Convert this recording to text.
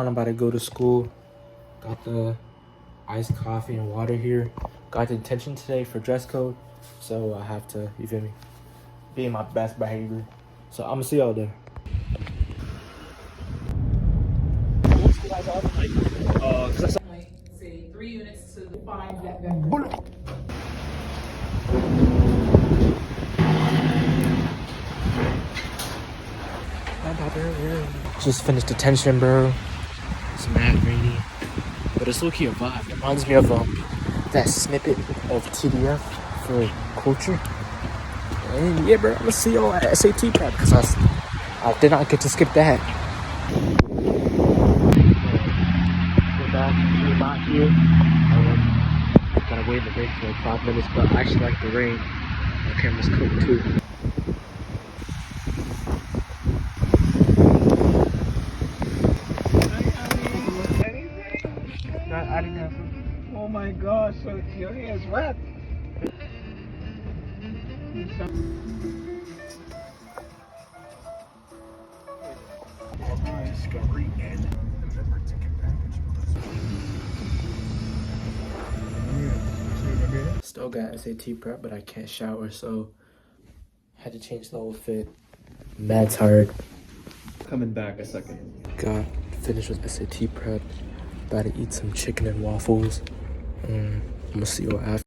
on. I'm about to go to school. Got the iced coffee and water here. Got detention today for dress code. So I have to, you feel me, be in my best behavior. So I'm gonna see y'all there. Say 3 units to 5 that Just finished detention, bro. It's mad rainy, but it's low-key a vibe. It reminds me of that snippet of TDF for culture. And yeah, bro, I'm gonna see y'all at SAT prep because I did not get to skip that. We're back here. Gotta wait in the rain for like 5 minutes, but I actually like the rain. My camera's cooked too. I didn't have some. Oh my gosh, so your hair is wet. Discovery and November ticket package. Still got SAT prep, but I can't shower, so had to change the whole fit. Mad tired. Coming back a second. Got finished with SAT prep. About to eat some chicken and waffles. I'm gonna see you after.